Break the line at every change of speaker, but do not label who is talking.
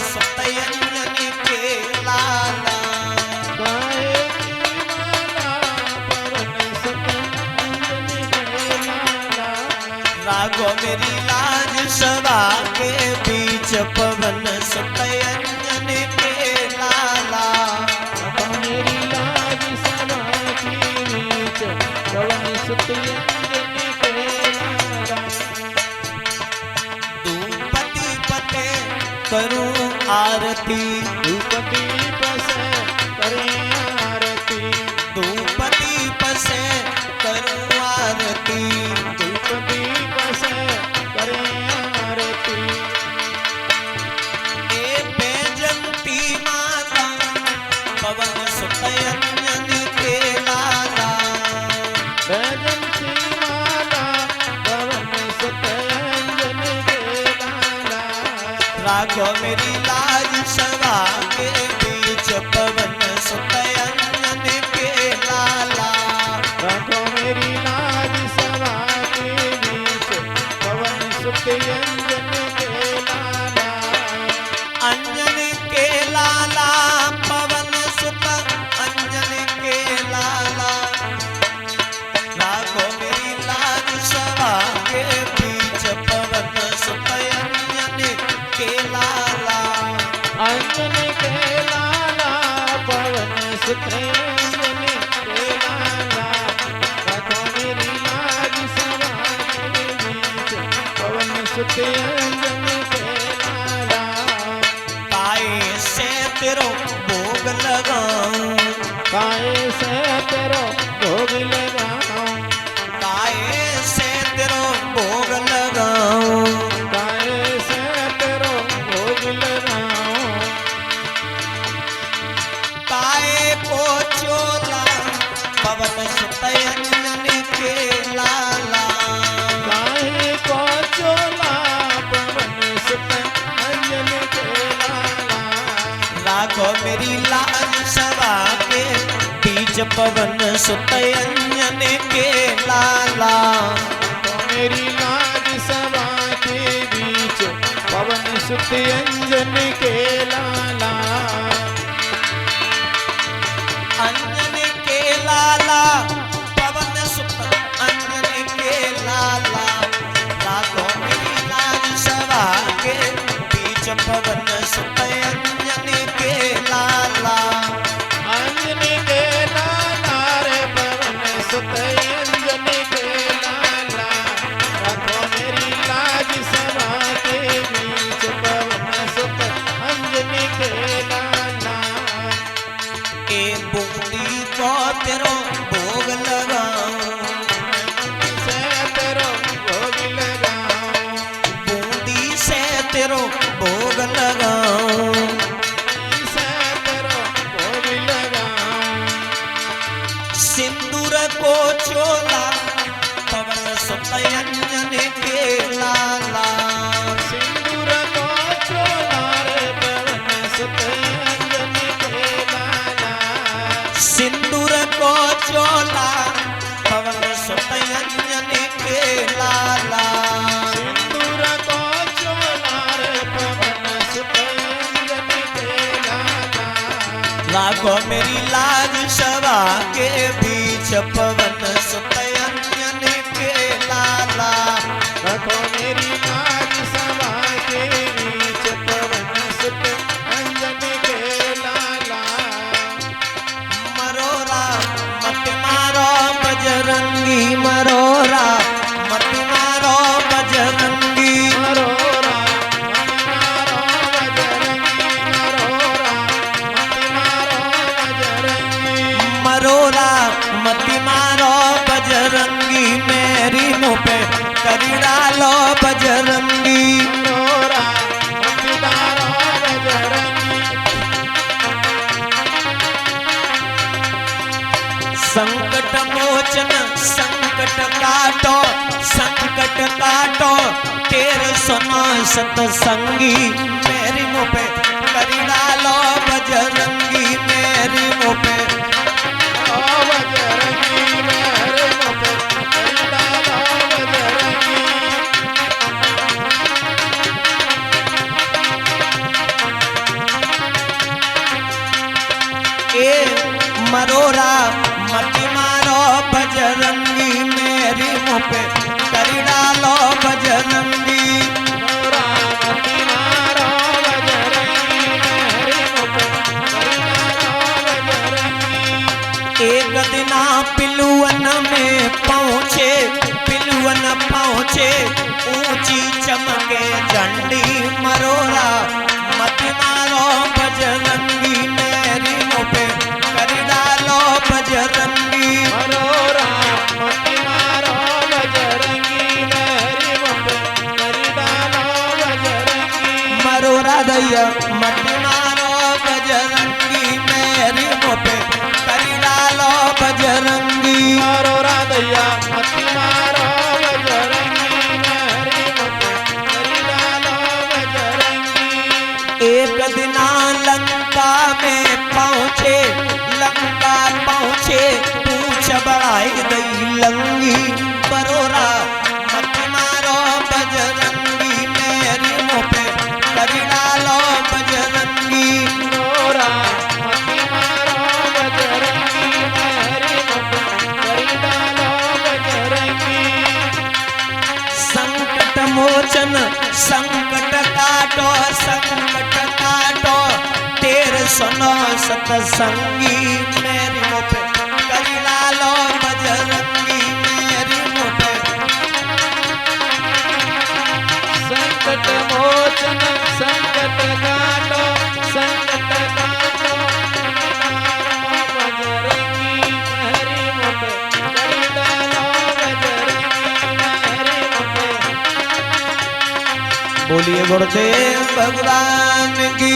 सुत अंजनी के लाला। रागो मेरी लाज सभा के बीच पवन सुत अंजनी के लाला।
मेरी लाज सभा के बीच पवन सुत अंजनी के लाला।
धूपति पते करूं आरती,
धूपति पसे करें आरती,
धूपति पसे करूं आरती।
धूपति पसे करें आरती।
ए बैजंती माता पवन सुत अंजनी के लाला।
बैजंती माता पवन सुत अंजनी के लाला।
राघो मेरी लाज सभा के बीच पवन सुत अंजनी के लाला।
राघो मेरी लाज सभा के बीच पवन सुत अंजनी के लाला।
अंजनी के लाला पवन सुत अंजनी के लाला। राघो मेरी लाज सभा के बीच पवन सुत अंजनी के लाला।
अंजनी के लाला पवन सुत अंजनी के लाला। राघो मेरी लाज सभा के बीच पवन सुत अंजनी के लाला।
काए से तेरो भोग लगाऊं,
काहे से तेरो भोग लगाऊं,
काए से तेरो भोग लगाऊं।
काहे से तेरो भोग लगाऊं।
काए को चोला पवन सुत अंजनी के लाला।
काहे को चोला पवन सुत अंजनी के लाला।
राघो मेरी लाज सभा के बीच पवन सुत अंजनी के लाला।
तो मेरी लाज सभा के बीच पवन सुत अंजनी के लाला।
अंजनी के लाला पवन सुत अंजनी के लाला। राघो मेरी लाज सभा के बीच पवन सुत अंजनी के लाला।
अंजनी के लाला रे पवन सुत अंजनी के लाला। राघो मेरी लाज सभा के बीच पवन सुत अंजनी के लाला।
ए बूंदी को तेरो भोग लगाऊं,
से तेरो भोग लगाऊं,
बूंदी से तेरो भोग लगाऊं।
से तेरो भोग लगाऊं।
सिंदूर को चोला पवन सुत अंजनी के लाला।
सिंदूर को चोला रे पवन सुत अंजनी के लाला।
सिंदूर को चोला पवन सुत अंजनी के लाला।
सिंदूर को चोला रे पवन सुत अंजनी के लाला।
राघो मेरी लाज सभा के बीच पवन सुत अंजनी के लाला।
राघो मेरी लाज सभा के बीच पवन सुत अंजनी के लाला।
मरोरा मत मारो बजरंगी, मरोरा मत मारो बजरंगी।
मरोरा मत मारो बजरंगी, मरोरा मत मारो बजरंगी।
मरोरा मत मारो बजरंगी, मेरी मुँह पे करी डालो बजरंगी।
मरोरा मत मारो बजरंगी।
संकट मोचन संकट काटो, संकट काटो तेरे सुनो सतसंगी। मेरी मुँह पे करी डालो बजरंगी, मेरी मुँह पे
बजरंगी मेरे मुँह पे करी डालो बजरंगी।
मरोरा मत मारो बजरंगी मेरी मुँह पे कर डालो बजरंगी
मोरामती मारो बजरंगी मेरी मुँह पे कर डालो बजरंगी।
एक दिना पिलुवन में पहुँचे पिलुवन पहुँचे ऊंची चमके झंडी मरोरा मत मारो बजरंगी मेरी मुँह पे कर डालो बजरंगी
मोरामती मारो बजरंगी मेरी मुँह पे कर डालो बजरंगी।
मरोरा दैया मत मारो बजरंगी मेरी मुँह पे कर डालो बजरंगी
मारो दैया मती मारो बजरंगी मेरी मुँह पे कर डालो बजरंगी।
एक दिना लंका में पहुँचे लंका पहुँचे पूछ बढ़ाई दई लंगी बरोरा मत मारो बजरंगी मेरी मुँह पे कर डालो बजरंगी
मोरामती मारो बजरंगी मेरी मुँह पे कर डालो बजरंगी।
संकट मोचन संकट काटो तेरे सुनो सतसंगी मेरी मुँह पे कर डालो बजरंगी मेरी मुँह पे
संकट मोचन संकट काटो संकट काटो मारो बजरंगी मेरी मुँह पे कर डालो बजरंगी मेरी मुँह पे।
बोलिए गुरुदेव भगवान की